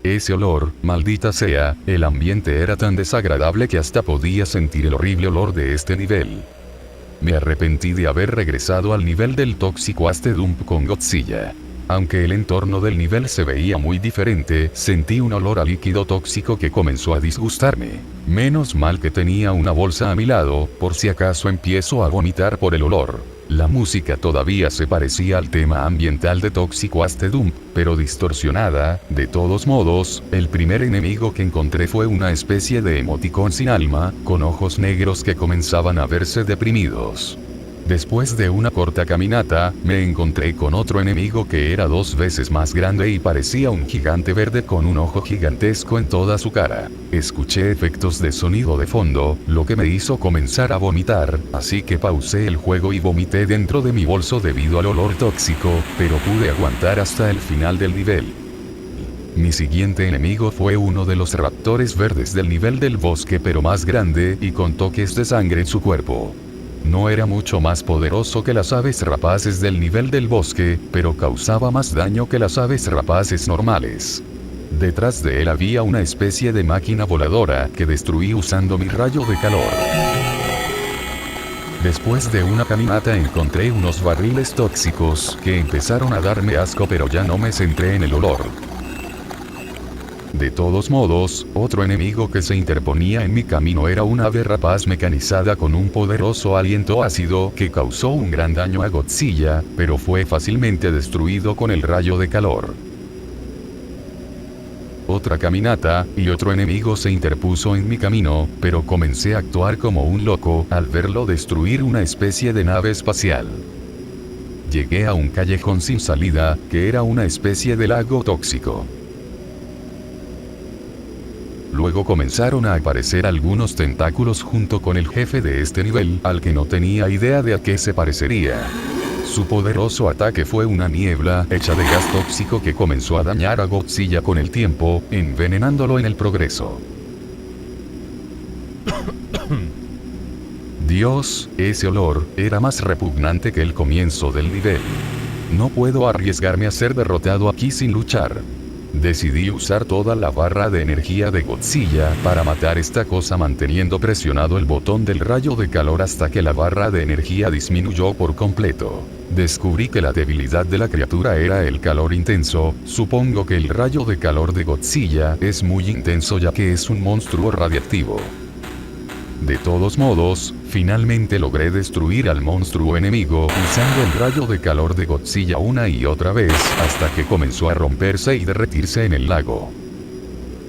Ese olor, maldita sea, el ambiente era tan desagradable que hasta podía sentir el horrible olor de este nivel. Me arrepentí de haber regresado al nivel del tóxico Aste Dump con Godzilla. Aunque el entorno del nivel se veía muy diferente, sentí un olor a líquido tóxico que comenzó a disgustarme. Menos mal que tenía una bolsa a mi lado, por si acaso empiezo a vomitar por el olor. La música todavía se parecía al tema ambiental de Tóxico Aste Dump, pero distorsionada. De todos modos, el primer enemigo que encontré fue una especie de emoticón sin alma, con ojos negros que comenzaban a verse deprimidos. Después de una corta caminata, me encontré con otro enemigo que era 2 veces más grande y parecía un gigante verde con un ojo gigantesco en toda su cara. Escuché efectos de sonido de fondo, lo que me hizo comenzar a vomitar, así que pausé el juego y vomité dentro de mi bolso debido al olor tóxico, pero pude aguantar hasta el final del nivel. Mi siguiente enemigo fue uno de los raptores verdes del nivel del bosque pero más grande y con toques de sangre en su cuerpo. No era mucho más poderoso que las aves rapaces del nivel del bosque, pero causaba más daño que las aves rapaces normales. Detrás de él había una especie de máquina voladora que destruí usando mi rayo de calor. Después de una caminata encontré unos barriles tóxicos que empezaron a darme asco, pero ya no me centré en el olor. De todos modos, otro enemigo que se interponía en mi camino era una ave rapaz mecanizada con un poderoso aliento ácido que causó un gran daño a Godzilla, pero fue fácilmente destruido con el rayo de calor. Otra caminata, y otro enemigo se interpuso en mi camino, pero comencé a actuar como un loco al verlo destruir una especie de nave espacial. Llegué a un callejón sin salida, que era una especie de lago tóxico. Luego comenzaron a aparecer algunos tentáculos junto con el jefe de este nivel, al que no tenía idea de a qué se parecería. Su poderoso ataque fue una niebla hecha de gas tóxico que comenzó a dañar a Godzilla con el tiempo, envenenándolo en el progreso. Dios, ese olor era más repugnante que el comienzo del nivel. No puedo arriesgarme a ser derrotado aquí sin luchar. Decidí usar toda la barra de energía de Godzilla para matar esta cosa manteniendo presionado el botón del rayo de calor hasta que la barra de energía disminuyó por completo. Descubrí que la debilidad de la criatura era el calor intenso. Supongo que el rayo de calor de Godzilla es muy intenso ya que es un monstruo radiactivo. De todos modos, finalmente logré destruir al monstruo enemigo usando el rayo de calor de Godzilla una y otra vez hasta que comenzó a romperse y derretirse en el lago.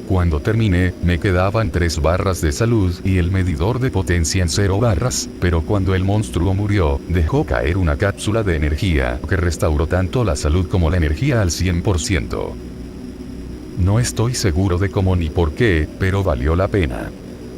Cuando terminé, me quedaban 3 barras de salud y el medidor de potencia en 0 barras, pero cuando el monstruo murió, dejó caer una cápsula de energía que restauró tanto la salud como la energía al 100%. No estoy seguro de cómo ni por qué, pero valió la pena.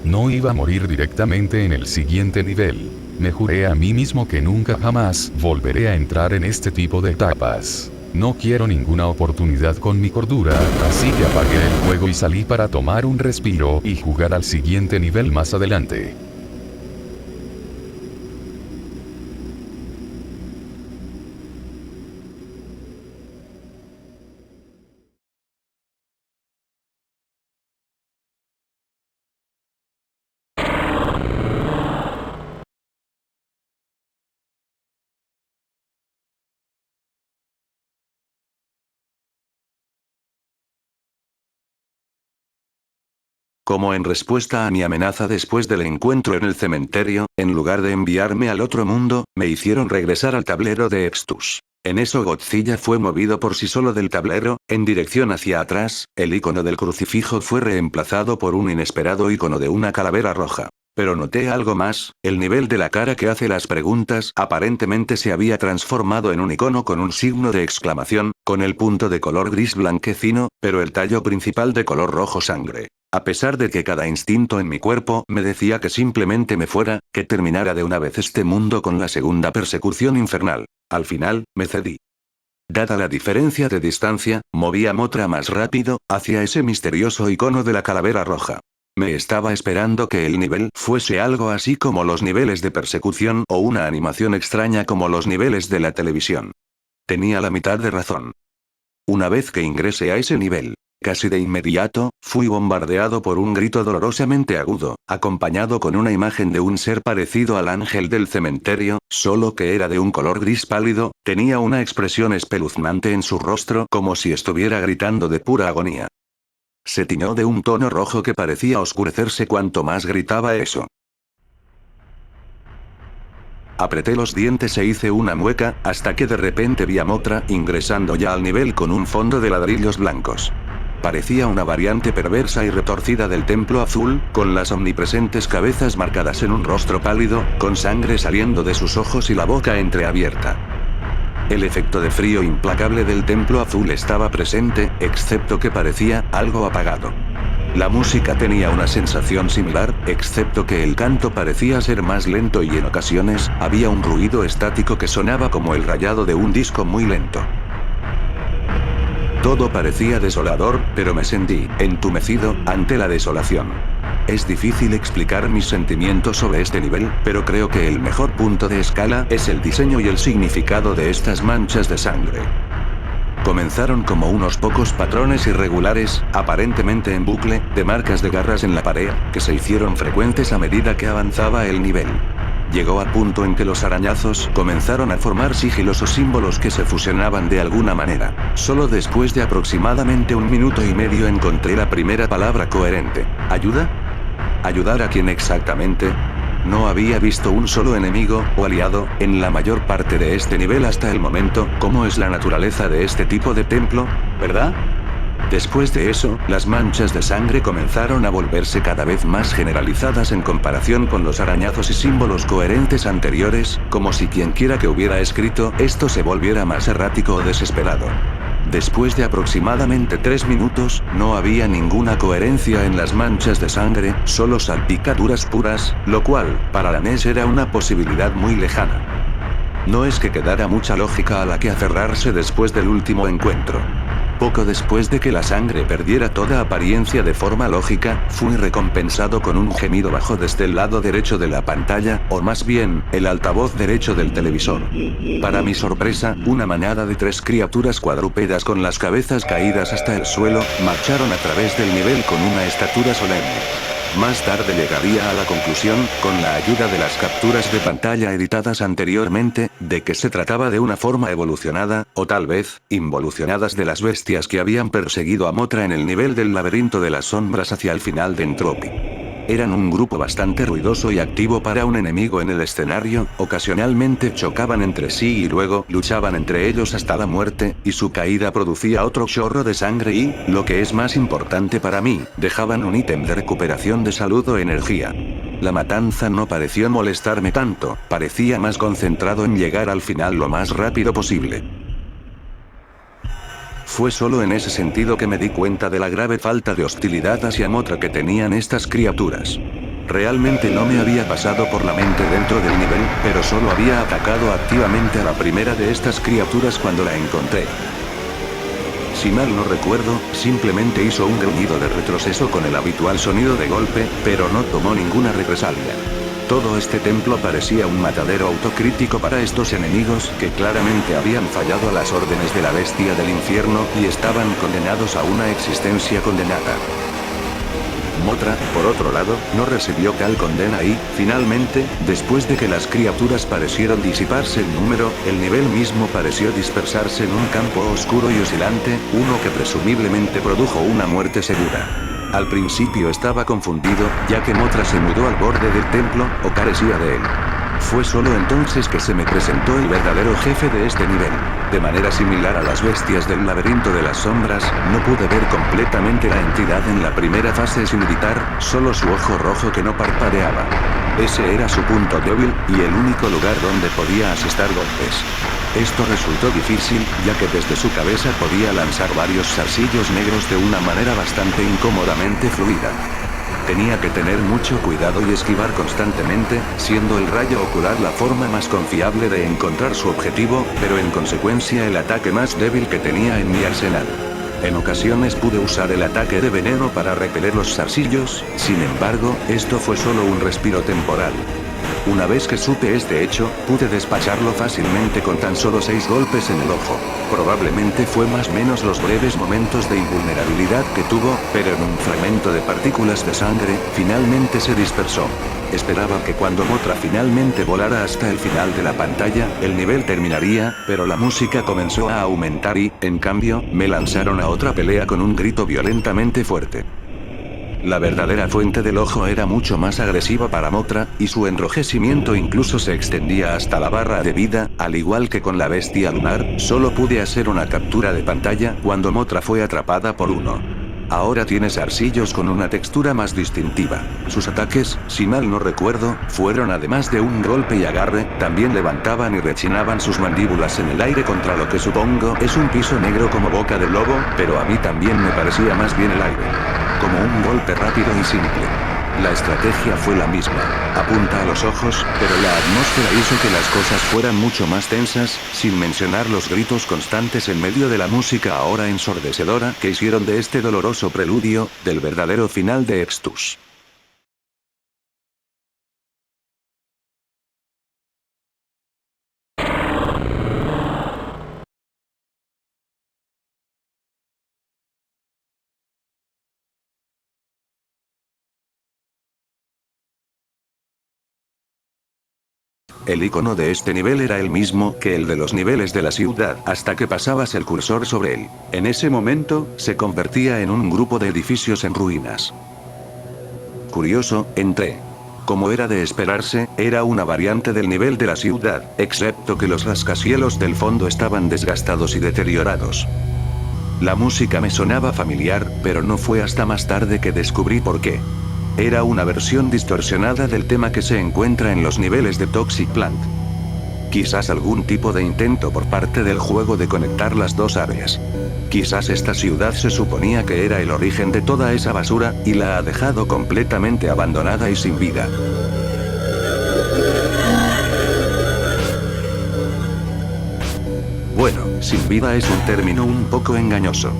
No iba a morir directamente en el siguiente nivel. Me juré a mí mismo que nunca jamás volveré a entrar en este tipo de etapas. No quiero ninguna oportunidad con mi cordura, así que apagué el juego y salí para tomar un respiro y jugar al siguiente nivel más adelante. Como en respuesta a mi amenaza después del encuentro en el cementerio, en lugar de enviarme al otro mundo, me hicieron regresar al tablero de Extus. En eso Godzilla fue movido por sí solo del tablero, en dirección hacia atrás, el icono del crucifijo fue reemplazado por un inesperado icono de una calavera roja. Pero noté algo más, el nivel de la cara que hace las preguntas aparentemente se había transformado en un icono con un signo de exclamación, con el punto de color gris blanquecino, pero el tallo principal de color rojo sangre. A pesar de que cada instinto en mi cuerpo me decía que simplemente me fuera, que terminara de una vez este mundo con la segunda persecución infernal. Al final, me cedí. Dada la diferencia de distancia, moví a Mothra más rápido, hacia ese misterioso icono de la calavera roja. Me estaba esperando que el nivel fuese algo así como los niveles de persecución o una animación extraña como los niveles de la televisión. Tenía la mitad de razón. Una vez que ingresé a ese nivel, casi de inmediato, fui bombardeado por un grito dolorosamente agudo, acompañado con una imagen de un ser parecido al ángel del cementerio, solo que era de un color gris pálido, tenía una expresión espeluznante en su rostro como si estuviera gritando de pura agonía. Se tiñó de un tono rojo que parecía oscurecerse cuanto más gritaba eso. Apreté los dientes e hice una mueca, hasta que de repente vi a Mothra ingresando ya al nivel con un fondo de ladrillos blancos. Parecía una variante perversa y retorcida del templo azul, con las omnipresentes cabezas marcadas en un rostro pálido, con sangre saliendo de sus ojos y la boca entreabierta. El efecto de frío implacable del templo azul estaba presente, excepto que parecía algo apagado. La música tenía una sensación similar, excepto que el canto parecía ser más lento y en ocasiones, había un ruido estático que sonaba como el rayado de un disco muy lento. Todo parecía desolador, pero me sentí entumecido ante la desolación. Es difícil explicar mis sentimientos sobre este nivel, pero creo que el mejor punto de escala es el diseño y el significado de estas manchas de sangre. Comenzaron como unos pocos patrones irregulares, aparentemente en bucle, de marcas de garras en la pared, que se hicieron frecuentes a medida que avanzaba el nivel. Llegó a punto en que los arañazos comenzaron a formar sigilosos símbolos que se fusionaban de alguna manera. Solo después de aproximadamente 1 minuto y medio encontré la primera palabra coherente. ¿Ayuda? ¿Ayudar a quién exactamente? No había visto un solo enemigo, o aliado, en la mayor parte de este nivel hasta el momento. ¿Cómo es la naturaleza de este tipo de templo, verdad? Después de eso, las manchas de sangre comenzaron a volverse cada vez más generalizadas en comparación con los arañazos y símbolos coherentes anteriores, como si quienquiera que hubiera escrito esto se volviera más errático o desesperado. Después de aproximadamente 3 minutos, no había ninguna coherencia en las manchas de sangre, solo salpicaduras puras, lo cual, para la NES era una posibilidad muy lejana. No es que quedara mucha lógica a la que aferrarse después del último encuentro. Poco después de que la sangre perdiera toda apariencia de forma lógica, fui recompensado con un gemido bajo desde el lado derecho de la pantalla, o más bien, el altavoz derecho del televisor. Para mi sorpresa, una manada de 3 criaturas cuadrúpedas con las cabezas caídas hasta el suelo, marcharon a través del nivel con una estatura solemne. Más tarde llegaría a la conclusión, con la ayuda de las capturas de pantalla editadas anteriormente, de que se trataba de una forma evolucionada, o tal vez, involucionadas de las bestias que habían perseguido a Mothra en el nivel del laberinto de las sombras hacia el final de Entropy. Eran un grupo bastante ruidoso y activo para un enemigo en el escenario, ocasionalmente chocaban entre sí y luego luchaban entre ellos hasta la muerte, y su caída producía otro chorro de sangre y, lo que es más importante para mí, dejaban un ítem de recuperación de salud o energía. La matanza no pareció molestarme tanto, parecía más concentrado en llegar al final lo más rápido posible. Fue solo en ese sentido que me di cuenta de la grave falta de hostilidad hacia Mothra que tenían estas criaturas. Realmente no me había pasado por la mente dentro del nivel, pero solo había atacado activamente a la primera de estas criaturas cuando la encontré. Si mal no recuerdo, simplemente hizo un gruñido de retroceso con el habitual sonido de golpe, pero no tomó ninguna represalia. Todo este templo parecía un matadero autocrítico para estos enemigos que claramente habían fallado a las órdenes de la bestia del infierno y estaban condenados a una existencia condenada. Mothra, por otro lado, no recibió tal condena y, finalmente, después de que las criaturas parecieron disiparse en número, el nivel mismo pareció dispersarse en un campo oscuro y oscilante, uno que presumiblemente produjo una muerte segura. Al principio estaba confundido, ya que Mothra se mudó al borde del templo, o carecía de él. Fue solo entonces que se me presentó el verdadero jefe de este nivel. De manera similar a las bestias del laberinto de las sombras, no pude ver completamente la entidad en la primera fase sin editar, solo su ojo rojo que no parpadeaba. Ese era su punto débil, y el único lugar donde podía asestar golpes. Esto resultó difícil, ya que desde su cabeza podía lanzar varios zarcillos negros de una manera bastante incómodamente fluida. Tenía que tener mucho cuidado y esquivar constantemente, siendo el rayo ocular la forma más confiable de encontrar su objetivo, pero en consecuencia el ataque más débil que tenía en mi arsenal. En ocasiones pude usar el ataque de veneno para repeler los zarcillos, sin embargo, esto fue solo un respiro temporal. Una vez que supe este hecho, pude despacharlo fácilmente con tan solo 6 golpes en el ojo. Probablemente fue más o menos los breves momentos de invulnerabilidad que tuvo, pero en un fragmento de partículas de sangre, finalmente se dispersó. Esperaba que cuando Mothra finalmente volara hasta el final de la pantalla, el nivel terminaría, pero la música comenzó a aumentar y, en cambio, me lanzaron a otra pelea con un grito violentamente fuerte. La verdadera fuente del ojo era mucho más agresiva para Mothra, y su enrojecimiento incluso se extendía hasta la barra de vida, al igual que con la bestia lunar. Solo pude hacer una captura de pantalla cuando Mothra fue atrapada por uno. Ahora tiene zarcillos con una textura más distintiva. Sus ataques, si mal no recuerdo, fueron además de un golpe y agarre, también levantaban y rechinaban sus mandíbulas en el aire contra lo que supongo es un piso negro como boca de lobo, pero a mí también me parecía más bien el aire. Como un golpe rápido y simple. La estrategia fue la misma. Apunta a los ojos, pero la atmósfera hizo que las cosas fueran mucho más tensas, sin mencionar los gritos constantes en medio de la música ahora ensordecedora que hicieron de este doloroso preludio, del verdadero final de Extus. El icono de este nivel era el mismo que el de los niveles de la ciudad, hasta que pasabas el cursor sobre él. En ese momento, se convertía en un grupo de edificios en ruinas. Curioso, entré. Como era de esperarse, era una variante del nivel de la ciudad, excepto que los rascacielos del fondo estaban desgastados y deteriorados. La música me sonaba familiar, pero no fue hasta más tarde que descubrí por qué. Era una versión distorsionada del tema que se encuentra en los niveles de Toxic Plant. Quizás algún tipo de intento por parte del juego de conectar las dos áreas. Quizás esta ciudad se suponía que era el origen de toda esa basura, y la ha dejado completamente abandonada y sin vida. Bueno, sin vida es un término un poco engañoso.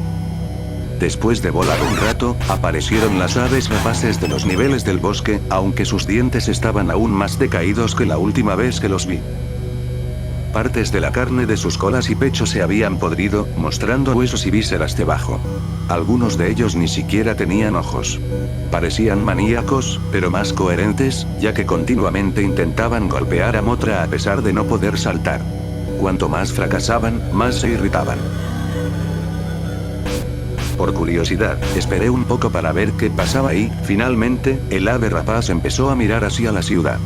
Después de volar un rato, aparecieron las aves rapaces de los niveles del bosque, aunque sus dientes estaban aún más decaídos que la última vez que los vi. Partes de la carne de sus colas y pechos se habían podrido, mostrando huesos y vísceras debajo. Algunos de ellos ni siquiera tenían ojos. Parecían maníacos, pero más coherentes, ya que continuamente intentaban golpear a Mothra a pesar de no poder saltar. Cuanto más fracasaban, más se irritaban. Por curiosidad, esperé un poco para ver qué pasaba y, finalmente, el ave rapaz empezó a mirar hacia la ciudad.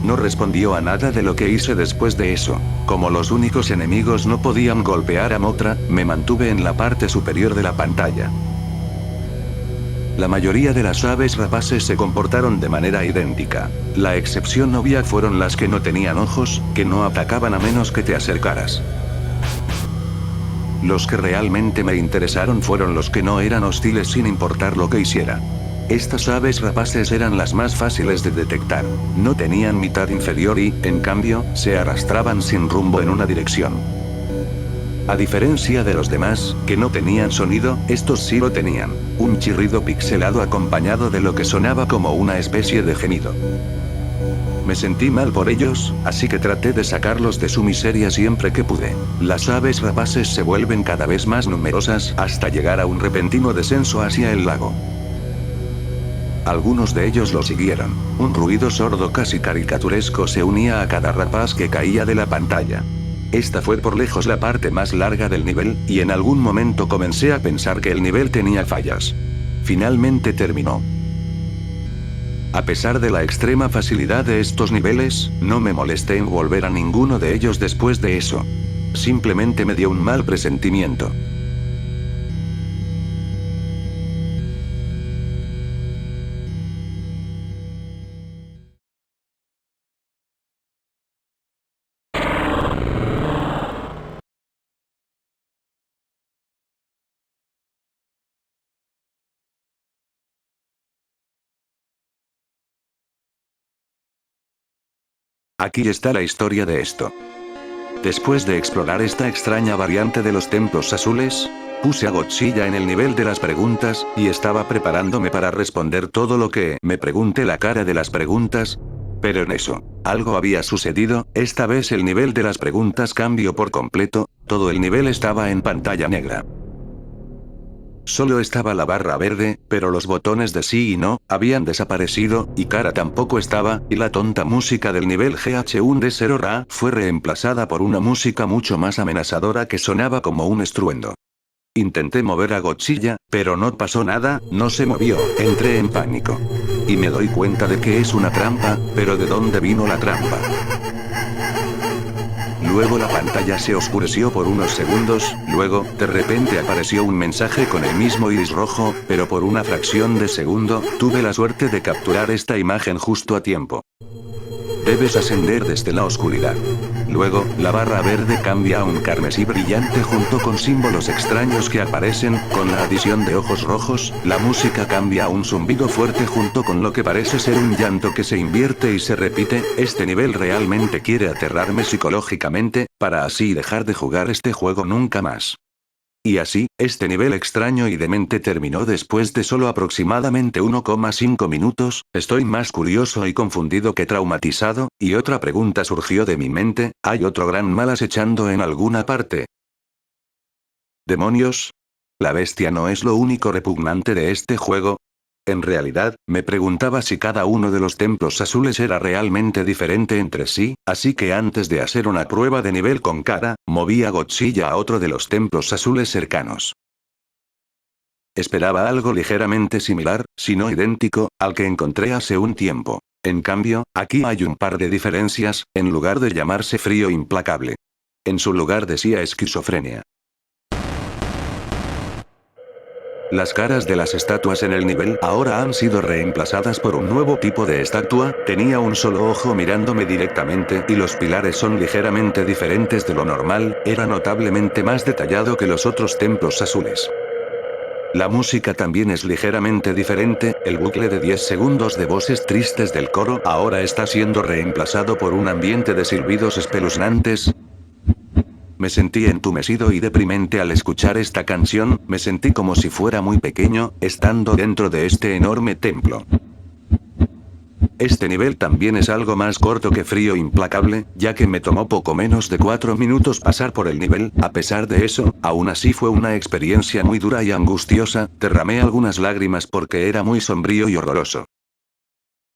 No respondió a nada de lo que hice después de eso. Como los únicos enemigos no podían golpear a Mothra, me mantuve en la parte superior de la pantalla. La mayoría de las aves rapaces se comportaron de manera idéntica. La excepción obvia fueron las que no tenían ojos, que no atacaban a menos que te acercaras. Los que realmente me interesaron fueron los que no eran hostiles sin importar lo que hiciera. Estas aves rapaces eran las más fáciles de detectar. No tenían mitad inferior y, en cambio, se arrastraban sin rumbo en una dirección. A diferencia de los demás, que no tenían sonido, estos sí lo tenían. Un chirrido pixelado acompañado de lo que sonaba como una especie de gemido. Me sentí mal por ellos, así que traté de sacarlos de su miseria siempre que pude. Las aves rapaces se vuelven cada vez más numerosas, hasta llegar a un repentino descenso hacia el lago. Algunos de ellos lo siguieron. Un ruido sordo casi caricaturesco se unía a cada rapaz que caía de la pantalla. Esta fue por lejos la parte más larga del nivel, y en algún momento comencé a pensar que el nivel tenía fallas. Finalmente terminó. A pesar de la extrema facilidad de estos niveles, no me molesté en volver a ninguno de ellos después de eso. Simplemente me dio un mal presentimiento. Aquí está la historia de esto. Después de explorar esta extraña variante de los templos azules, puse a Godzilla en el nivel de las preguntas, y estaba preparándome para responder todo lo que me pregunte la cara de las preguntas. Pero en eso, algo había sucedido, esta vez el nivel de las preguntas cambió por completo, todo el nivel estaba en pantalla negra. Solo estaba la barra verde, pero los botones de sí y no, habían desaparecido, y cara tampoco estaba, y la tonta música del nivel GH1D0RA fue reemplazada por una música mucho más amenazadora que sonaba como un estruendo. Intenté mover a Godzilla, pero no pasó nada, no se movió, entré en pánico. Y me doy cuenta de que es una trampa, pero ¿de dónde vino la trampa? Luego la pantalla se oscureció por unos segundos, luego, de repente apareció un mensaje con el mismo iris rojo, pero por una fracción de segundo, tuve la suerte de capturar esta imagen justo a tiempo. Debes ascender desde la oscuridad. Luego, la barra verde cambia a un carmesí brillante junto con símbolos extraños que aparecen, con la adición de ojos rojos, la música cambia a un zumbido fuerte junto con lo que parece ser un llanto que se invierte y se repite, este nivel realmente quiere aterrarme psicológicamente, para así dejar de jugar este juego nunca más. Y así, este nivel extraño y demente terminó después de solo aproximadamente 1,5 minutos, estoy más curioso y confundido que traumatizado, y otra pregunta surgió de mi mente, ¿hay otro gran mal acechando en alguna parte? ¿Demonios? ¿La bestia no es lo único repugnante de este juego? En realidad, me preguntaba si cada uno de los templos azules era realmente diferente entre sí, así que antes de hacer una prueba de nivel con Kara, moví a Godzilla a otro de los templos azules cercanos. Esperaba algo ligeramente similar, si no idéntico, al que encontré hace un tiempo. En cambio, aquí hay un par de diferencias, en lugar de llamarse frío implacable. En su lugar decía esquizofrenia. Las caras de las estatuas en el nivel ahora han sido reemplazadas por un nuevo tipo de estatua, tenía un solo ojo mirándome directamente y los pilares son ligeramente diferentes de lo normal, era notablemente más detallado que los otros templos azules. La música también es ligeramente diferente, el bucle de 10 segundos de voces tristes del coro ahora está siendo reemplazado por un ambiente de silbidos espeluznantes. Me sentí entumecido y deprimente al escuchar esta canción, me sentí como si fuera muy pequeño, estando dentro de este enorme templo. Este nivel también es algo más corto que frío implacable, ya que me tomó poco menos de 4 minutos pasar por el nivel, a pesar de eso, aún así fue una experiencia muy dura y angustiosa, derramé algunas lágrimas porque era muy sombrío y horroroso.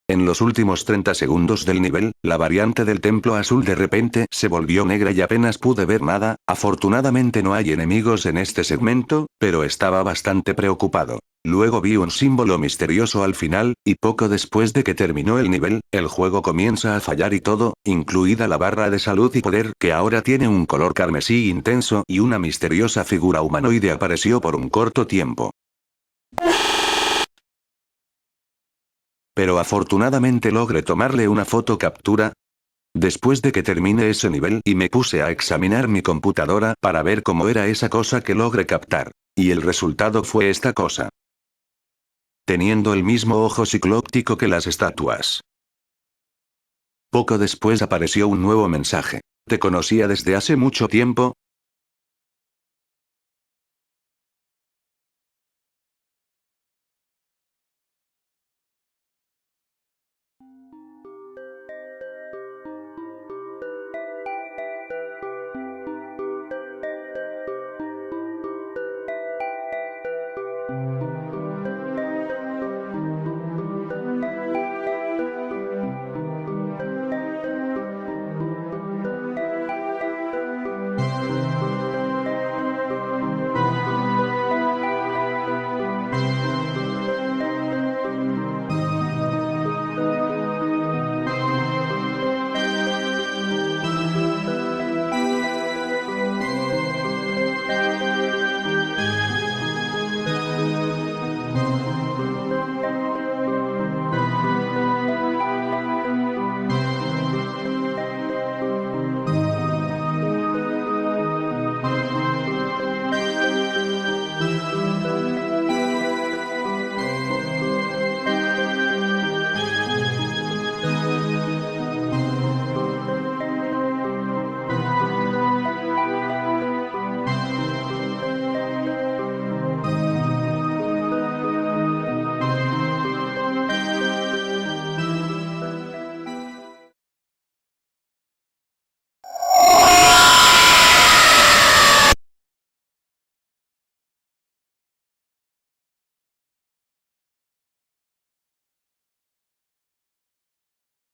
En los últimos 30 segundos del nivel, la variante del templo azul de repente se volvió negra y apenas pude ver nada, afortunadamente no hay enemigos en este segmento, pero estaba bastante preocupado. Luego vi un símbolo misterioso al final, y poco después de que terminó el nivel, el juego comienza a fallar y todo, incluida la barra de salud y poder que ahora tiene un color carmesí intenso y una misteriosa figura humanoide apareció por un corto tiempo. Pero afortunadamente logré tomarle una foto captura. Después de que terminé ese nivel y me puse a examinar mi computadora para ver cómo era esa cosa que logré captar. Y el resultado fue esta cosa. Teniendo el mismo ojo ciclóptico que las estatuas. Poco después apareció un nuevo mensaje. Te conocía desde hace mucho tiempo,